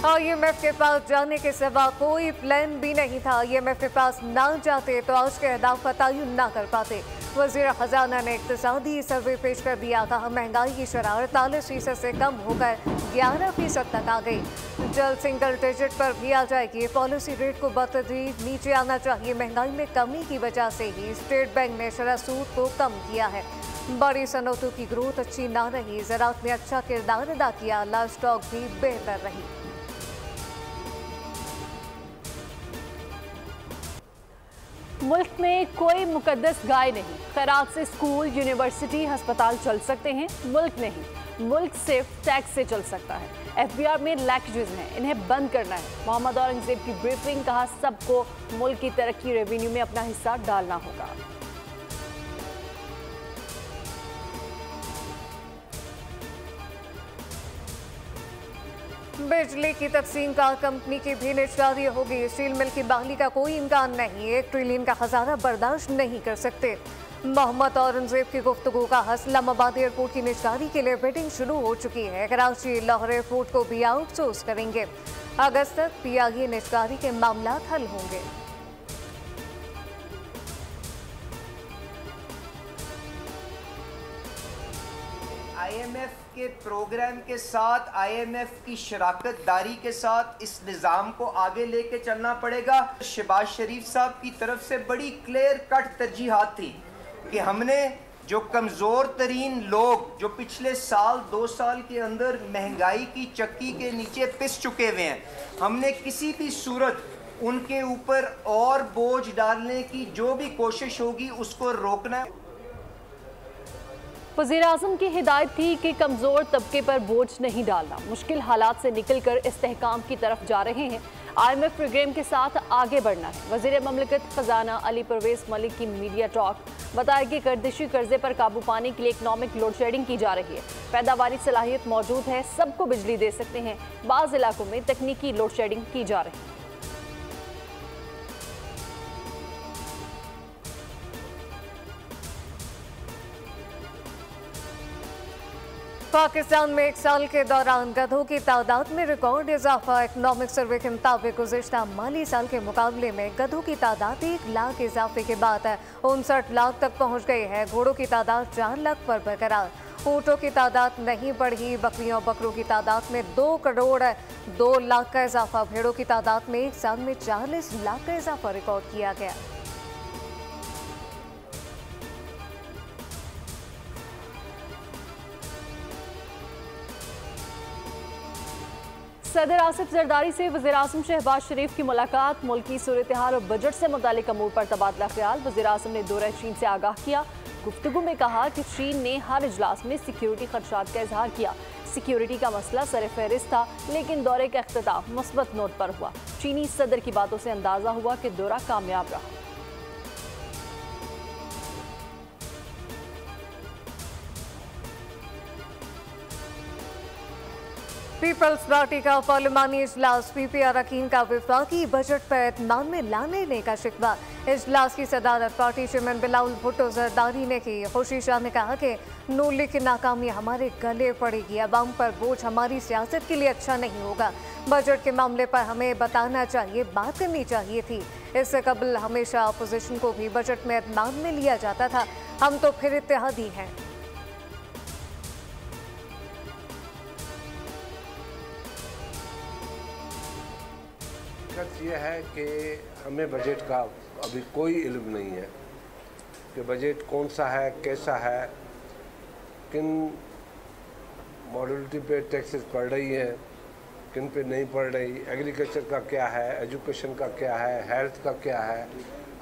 IMF के पास जाने के सिवा कोई प्लान भी नहीं था। IMF के पास ना जाते तो आज के अहदाफ का तयन ना कर पाते। वज़ीर खजाना ने इक्तिसादी सर्वे पेश कर दिया। कहा महंगाई की शरह 48% से कम होकर 11% तक आ गई। जल्द सिंगल डिजिट पर भी आ जाएगी। पॉलिसी रेट को बतदरीज नीचे आना चाहिए। महंगाई में कमी की वजह से ही स्टेट बैंक ने शरह सूद को कम किया है। बड़ी सनतों की ग्रोथ अच्छी ना रही। ज़राअत ने अच्छा किरदार अदा किया। लाइव स्टॉक भी बेहतर रही। मुल्क में कोई मुकद्दस गाय नहीं। खैरात से स्कूल, यूनिवर्सिटी, अस्पताल चल सकते हैं। मुल्क नहीं, मुल्क सिर्फ टैक्स से चल सकता है। FBR में लैकेजेस हैं, इन्हें बंद करना है। मोहम्मद औरंगजेब की ब्रीफिंग। कहा सबको मुल्क की तरक्की रेवेन्यू में अपना हिस्सा डालना होगा। बिजली की तकसीम का कंपनी की भी निजकारी होगी। स्टील मिल की बहाली का कोई इम्कान नहीं। 1 ट्रिलियन का खजाना बर्दाश्त नहीं कर सकते। मोहम्मद औरंगजेब की गुफ्तगू का इस्लामाबाद एयरपोर्ट की निजकारी के लिए बिडिंग शुरू हो चुकी है। कराची लाहौर एयरपोर्ट को भी आउटसोर्स करेंगे। अगस्त तक PIA निजकारी के मामला हल होंगे। IMF के प्रोग्राम के साथ, IMF की शराकत दारी के साथ इस निज़ाम को आगे लेके चलना पड़ेगा। शहबाज शरीफ साहब की तरफ से बड़ी क्लियर कट तरजीहात थी कि हमने जो कमज़ोर तरीन लोग जो पिछले साल 2 साल के अंदर महंगाई की चक्की के नीचे पिस चुके हुए हैं, हमने किसी भी सूरत उनके ऊपर और बोझ डालने की जो भी कोशिश होगी उसको रोकना है। वज़ीर आज़म की हिदायत थी कि कमज़ोर तबके पर बोझ नहीं डालना। मुश्किल हालात से निकलकर इस्तेहकाम की तरफ जा रहे हैं। IMF प्रोग्राम के साथ आगे बढ़ना है। वज़ीर ममलकत खजाना अली परवेज़ मलिक की मीडिया टॉक। बताया कि गर्दिशी कर्जे पर काबू पाने के लिए इकनॉमिक लोड शेडिंग की जा रही है। पैदावारी सलाहियत मौजूद है, सबको बिजली दे सकते हैं। बाज़ इलाकों में तकनीकी लोड शेडिंग की जा रही है। पाकिस्तान में 1 साल के दौरान गधों की तादाद में रिकॉर्ड इजाफा। इकनॉमिक सर्वे के मुताबिक गुज़िश्ता माली साल के मुकाबले में गधों की तादाद 1 लाख इजाफे के बाद 59 लाख तक पहुंच गई है। घोड़ों की तादाद 4 लाख पर बरकरार। ऊँटों की तादाद नहीं बढ़ी। बकरियों और बकरों की तादाद में 2 करोड़ 2 लाख का इजाफा। भेड़ों की तादाद में 1 साल में 40 लाख का इजाफा रिकॉर्ड किया गया। सदर आसिफ जरदारी से वज़ीर आज़म शहबाज शरीफ की मुलाकात। मुल्की सूरत हाल और बजट से मुतालिक अमूर पर तबादला ख्याल। वज़ीर आज़म ने दौरा चीन से आगाह किया। गुफ्तगू में कहा कि चीन ने हर इजलास में सिक्योरिटी खदशात का इजहार किया। सिक्योरिटी का मसला सर फहरिस्त था, लेकिन दौरे का इख्तिताम मुस्बत नोट पर हुआ। चीनी सदर की बातों से अंदाजा हुआ कि दौरा कामयाब रहा। पीपल्स पार्टी का पार्लिमानी इजलास। PPI अरकान का वफाकी बजट पर एतमाम में लाने का शिकवा। इजलास की सदारत पार्टी चेयरमैन बिलावल भुट्टो जरदारी ने की। खुशी शाह ने कहा कि नून लीग की नाकामी हमारे गले पड़ेगी। अवाम पर बोझ हमारी सियासत के लिए अच्छा नहीं होगा। बजट के मामले पर हमें बताना चाहिए, बात करनी चाहिए थी। इससे कबल हमेशा अपोजिशन को भी बजट में एतमाम में लिया जाता था। हम तो फिर इत्तेहादी हैं। यह है कि हमें बजट का अभी कोई इल्म नहीं है कि बजट कौन सा है, कैसा है, किन मॉडलिटी पे टैक्सेस पड़ रही हैं, किन पे नहीं पड़ रही, एग्रीकल्चर का क्या है, एजुकेशन का क्या है, हेल्थ का क्या है,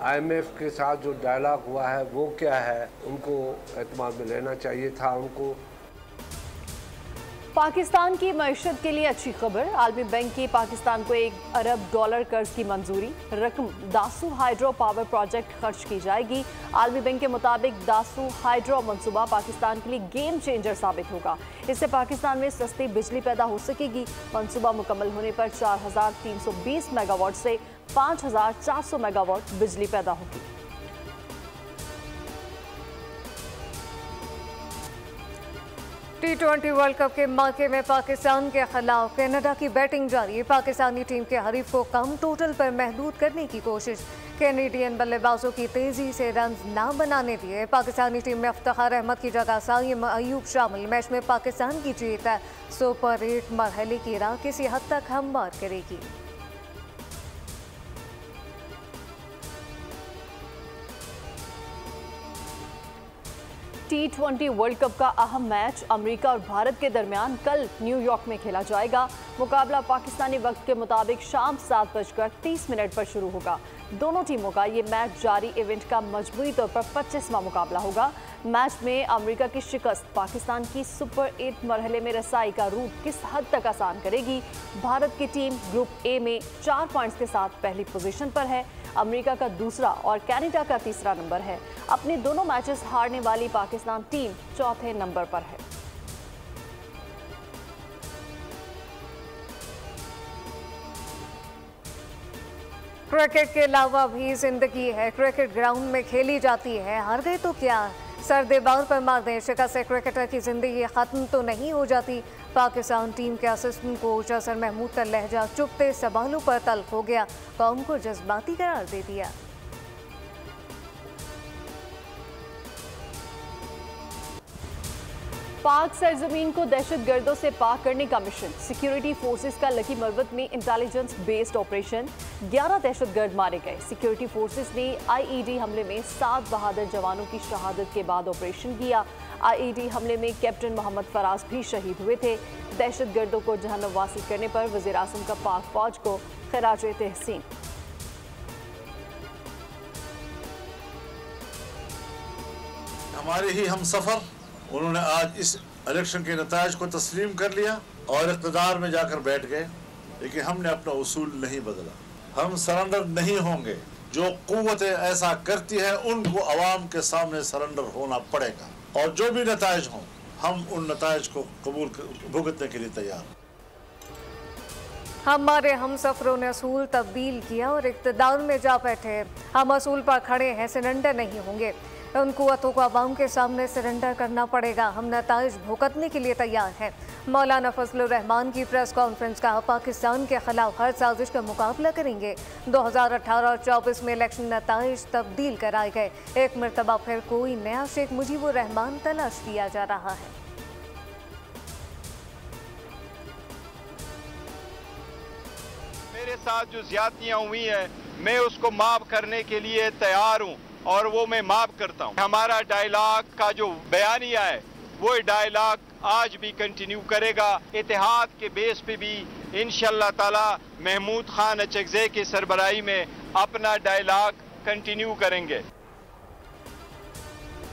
IMF के साथ जो डायलॉग हुआ है वो क्या है, उनको एतमाद में लेना चाहिए था उनको। पाकिस्तान की मईशत के लिए अच्छी खबर। आलमी बैंक की पाकिस्तान को $1 अरब कर्ज की मंजूरी। रकम दासू हाइड्रो पावर प्रोजेक्ट खर्च की जाएगी। आलमी बैंक के मुताबिक दासू हाइड्रो मंसूबा पाकिस्तान के लिए गेम चेंजर साबित होगा। इससे पाकिस्तान में सस्ती बिजली पैदा हो सकेगी। मंसूबा मुकम्मल होने पर 4320 मेगावाट से 5400 मेगावाट बिजली पैदा होगी। T20 वर्ल्ड कप के मौके में पाकिस्तान के खिलाफ कनाडा की बैटिंग जारी। पाकिस्तानी टीम के हरीफ को कम टोटल पर महदूद करने की कोशिश। कैनेडियन बल्लेबाजों की तेजी से रन ना बनाने दिए। पाकिस्तानी टीम में इफ्तिखार अहमद की जगह साइम अयूब शामिल। मैच में पाकिस्तान की जीत है सुपर 8 मरहले की राह किसी हद तक हमवार करेगी। T20 वर्ल्ड कप का अहम मैच अमेरिका और भारत के दरमियान कल न्यूयॉर्क में खेला जाएगा। मुकाबला पाकिस्तानी वक्त के मुताबिक शाम 7:30 पर शुरू होगा। दोनों टीमों का ये मैच जारी इवेंट का मजमूई तौर पर 25वां मुकाबला होगा। मैच में अमेरिका की शिकस्त पाकिस्तान की सुपर 8 मरहले में रसाई का रूट किस हद तक आसान करेगी। भारत की टीम ग्रुप ए में 4 पॉइंट्स के साथ पहली पोजीशन पर है। अमेरिका का दूसरा और कनाडा का तीसरा नंबर है। अपने दोनों मैचेस हारने वाली पाकिस्तान टीम चौथे नंबर पर है। क्रिकेट के अलावा भी जिंदगी है। क्रिकेट ग्राउंड में खेली जाती है। हार गए तो क्या, सर दीवार पर मार दें, शिकस्त से क्रिकेटर की जिंदगी खत्म तो नहीं हो जाती। पाकिस्तान टीम के असिस्टेंट कोच असर महमूद का लहजा चुपते सवालों पर तल्ख हो गया। कौम को जज्बाती करार दे दिया। पाक सरजमीन को दहशतगर्दों से पाक करने का मिशन। सिक्योरिटी फोर्सेस का लकी मरवत में इंटेलिजेंस बेस्ड ऑपरेशन। 11 दहशतगर्द मारे गए। सिक्योरिटी फोर्सेस ने आईईडी हमले में 7 बहादुर जवानों की शहादत के बाद ऑपरेशन किया। आईईडी हमले में कैप्टन मोहम्मद फराज भी शहीद हुए थे। दहशतगर्दों को जहन्नम वासिल करने पर वज़ीर आज़म का पाक फौज को खिराज तहसीन। हमारे ही हम सफर उन्होंने आज इस इलेक्शन के नतायज को तस्लीम कर लिया और इक़्तिदार में जाकर बैठ गए, लेकिन हमने अपना उसूल नहीं बदला। हम सरेंडर नहीं होंगे। जो कुव्वतें ऐसा करती हैं उनको अवाम के सामने सरेंडर होना पड़ेगा और जो भी नतायज हों हम उन नतायज को कबूल भुगतने के लिए तैयार हैं। हमारे हम सफरों ने असूल तब्दील किया और इक़्तिदार में जा बैठे। हम असूल पर खड़े हैं, सरेंडर नहीं होंगे। उन कुव्वतों को अवाम के सामने सरेंडर करना पड़ेगा। हम नताइज भुगतने के लिए तैयार हैं। मौलाना फजलुर रहमान की प्रेस कॉन्फ्रेंस कहा, पाकिस्तान के खिलाफ हर साजिश का मुकाबला करेंगे। 2018 और 24 में इलेक्शन नताइज तब्दील कराए गए। एक मरतबा फिर कोई नया शेख मुजीबुर रहमान तलाश किया जा रहा है। मेरे साथ जो ज्यादतियां हुई हैं मैं उसको माफ करने के लिए तैयार हूं और वो मैं माफ करता हूं। हमारा डायलॉग का जो बयानिया है वो डायलॉग आज भी कंटिन्यू करेगा। इत्तेहाद के बेस पे भी इंशाअल्लाह ताला महमूद खान अचकज़ई की सरबराही में अपना डायलॉग कंटिन्यू करेंगे।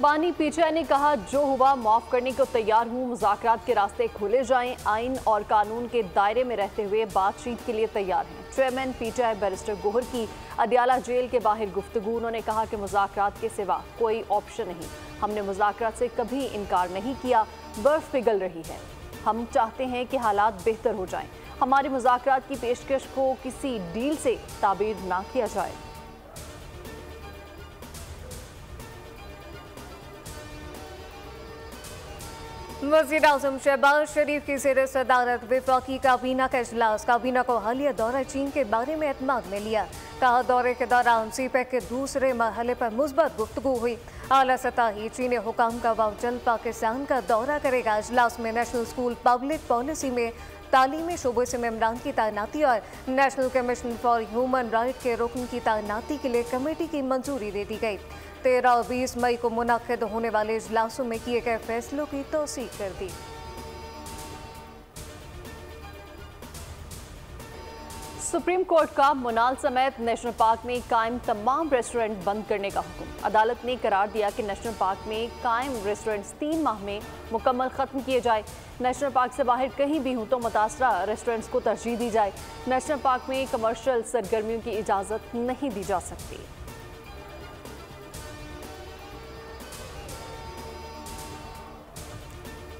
बानी पीछे ने कहा, जो हुआ माफ करने को तैयार हूँ। मुज़ाकरात के रास्ते खोले जाएं। आइन और कानून के दायरे में रहते हुए बातचीत के लिए तैयार हैं। चेयरमैन पीटीआई बैरिस्टर गोहर की अदियाला जेल के बाहर गुफ्तगू। उन्होंने कहा कि मुज़ाकरात के सिवा कोई ऑप्शन नहीं। हमने मुज़ाकरात से कभी इनकार नहीं किया। बर्फ पिघल रही है। हम चाहते हैं कि हालात बेहतर हो जाएं। हमारी मुज़ाकरात की पेशकश को किसी डील से ताबीर ना किया जाए। वज़ीर आज़म शहबाज शरीफ की ज़ेर सदारत वफाकी काबीना का इजलास। काबीना को हालिया दौरा चीन के बारे में एतमाद में लिया। कहा, दौरे के दौरान सीपैक के दूसरे मरहले पर मुस्बत गुफ्तगू हुई। आला सतही चीनी हुकाम का जल्द पाकिस्तान का दौरा करेगा। इजलास में नेशनल स्कूल पब्लिक पॉलिसी में तालीमी शोबे से मेम्बरान की तैनाती और national commission for human right के रुकन की तैनाती के लिए कमेटी की मंजूरी दे दी गई। 13 और 20 मई को मुनाकिद होने वाले इजलासों में किए गए फैसलों की तौसीक कर दी। सुप्रीम कोर्ट का मुनाल समेत नेशनल पार्क में कायम तमाम रेस्टोरेंट बंद करने का हुक्म। अदालत ने करार दिया कि नेशनल पार्क में कायम रेस्टोरेंट्स 3 माह में मुकम्मल ख़त्म किए जाए। नेशनल पार्क से बाहर कहीं भी हूँ तो मुतासरा रेस्टोरेंट्स को तरजीह दी जाए। नेशनल पार्क में कमर्शियल सरगर्मियों की इजाज़त नहीं दी जा सकती।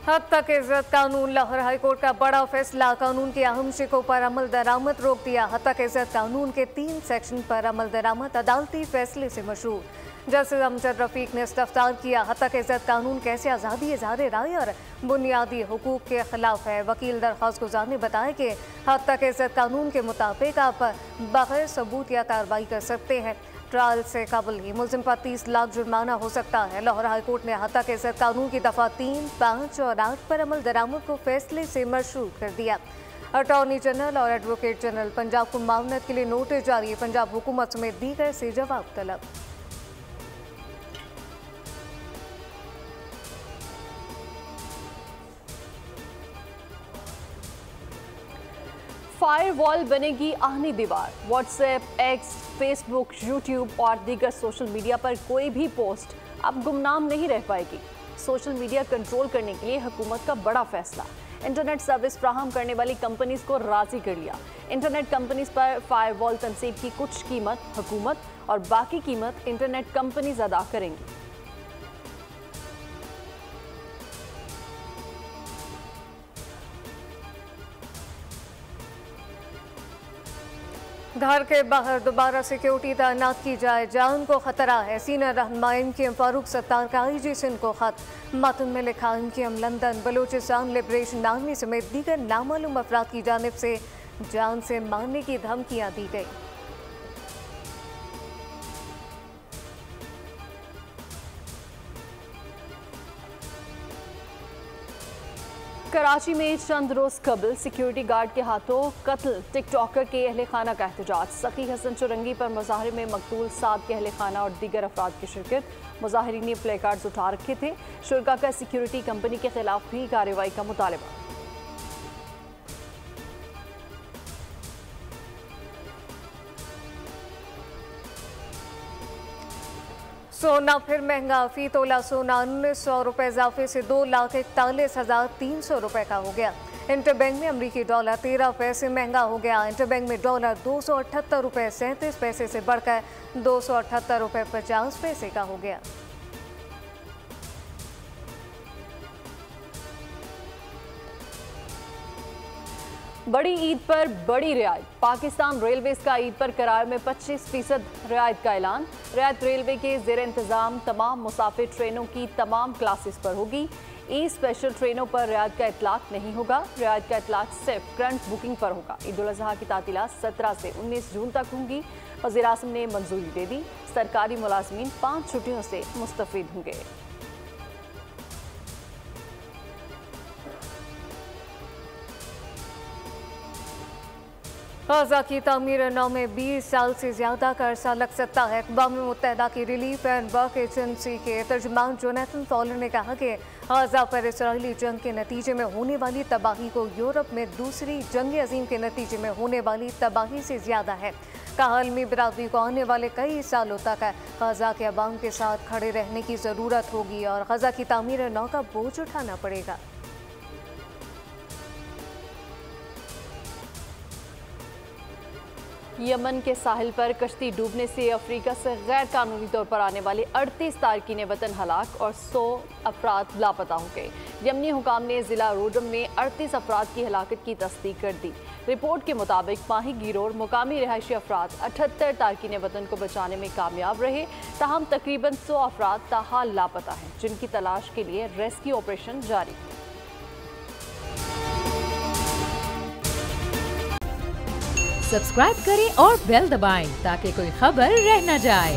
हद तक इज्जत कानून। लाहौर हाईकोर्ट का बड़ा फैसला। कानून के अहम शिकों पर अमल दरामद रोक दिया। हद तक इज्जत कानून के 3 सेक्शन पर अमल दरामद अदालती फैसले से मशरूर। जस्टिस अमजद रफीक ने इस्तफ्सार किया, हत्तक इज़्ज़त कानून कैसे आज़ादी इज़हार राय और बुनियादी हुकूक के खिलाफ है। वकील दरख्वास्त गुजार ने बताया कि हत्तक इज़्ज़त कानून के मुताबिक आप बगैर सबूत या कार्रवाई कर सकते हैं। ट्रायल से कबल ही मुलजिम पर 30 लाख जुर्माना हो सकता है। लाहौर हाईकोर्ट ने हत्तक इज़्ज़त कानून की दफ़ा 3, 5 और 8 पर अमल दरामद को फैसले से मशरूत कर दिया। अटॉर्नी जनरल और एडवोकेट जनरल पंजाब को मामलत के लिए नोटिस जारी, पंजाब हुकूमत समेत दीगर से जवाब तलब। फायरवॉल बनेगी आहनी दीवार। व्हाट्सएप, एक्स, फेसबुक, यूट्यूब और दीगर सोशल मीडिया पर कोई भी पोस्ट अब गुमनाम नहीं रह पाएगी। सोशल मीडिया कंट्रोल करने के लिए हुकूमत का बड़ा फैसला। इंटरनेट सर्विस फ्राहम करने वाली कंपनीज को राजी कर लिया। इंटरनेट कंपनीज पर फायरवॉल तनसीब की कुछ कीमत हुकूमत और बाकी कीमत इंटरनेट कंपनीज अदा करेंगी। घर के बाहर दोबारा सिक्योरिटी तैनात की जाए, जान को खतरा है। सीनियर रहनुमा इनकीम फारूक सत्तार का IG सिंध को खत। मतन में लिखा, इनकीम लंदन बलूचिस्तान लिबरेशन आर्मी समेत दीगर नामालूम अफराद की जानिब से जान से मारने की धमकियां दी गई। कराची में चंद रोज कबल सिक्योरिटी गार्ड के हाथों कत्ल टिकटॉकर के अहले खाना का एहतजाज। सखी हसन चुरंगी पर मुजाहरे में मकतूल 7 के अहले खाना और दीगर अफराद की शिरकत। मुजाहिरीन ने प्ले कार्ड्स उठा रखे थे। शुरका का सिक्योरिटी कंपनी के खिलाफ भी कार्रवाई का मुतालबा। सोना फिर महंगा, फी तोला सोना 1900 रुपये इजाफे से 2,41,300 रुपये का हो गया। इंटरबैंक में अमरीकी डॉलर 13 पैसे महंगा हो गया। इंटरबैंक में डॉलर 278 रुपये 37 पैसे से बढ़कर 278 रुपये 50 पैसे का हो गया। बड़ी ईद पर बड़ी रियायत। पाकिस्तान रेलवेज का ईद पर किराए में 25% रियायत का ऐलान। रियायत रेलवे के ज़ेर इंतज़ाम तमाम मुसाफिर ट्रेनों की तमाम क्लासेस पर होगी। ई स्पेशल ट्रेनों पर रियायत का इतलाक नहीं होगा। रियायत का इतलाक सिर्फ करंट बुकिंग पर होगा। ईद उल अज़हा की तातीलात 17 से 19 जून तक होंगी। वज़ीर आज़म ने मंजूरी दे दी। सरकारी मुलाजमीन 5 छुट्टियों से मुस्तफ़ीद होंगे। गाज़ा की तामीर नौ में 20 साल से ज्यादा का अरसा लग सकता है। अक़वाम मुत्तहिदा की रिलीफ एंड वर्क एजेंसी के तर्जुमान जोनाथन फॉलर ने कहा कि गाज़ा पर इसराइली जंग के नतीजे में होने वाली तबाही को यूरोप में दूसरी जंग अजीम के नतीजे में होने वाली तबाही से ज्यादा है। कहा, आलमी बिरादरी को आने वाले कई सालों तक गाज़ा के अवाम के साथ खड़े रहने की ज़रूरत होगी और गाज़ा की तामीर नौ का बोझ उठाना पड़ेगा। यमन के साहिल पर कश्ती डूबने से अफ्रीका से गैर कानूनी तौर पर आने वाले 38 तारकीन वतन हलाक और 100 अफराद लापता हो गए। यमनी हुकाम ने जिला रोडम में 38 अफराद की हलाकत की तस्दीक कर दी। रिपोर्ट के मुताबिक माही गिरोर मुकामी रिहायशी अफराद 78 तारकीन वतन को बचाने में कामयाब रहे। ताहम तकरीबन 100 अफराद ताहाल लापता हैं, जिनकी तलाश के लिए रेस्क्यू ऑपरेशन जारी। सब्सक्राइब करें और बेल दबाएं ताकि कोई खबर रह न जाए।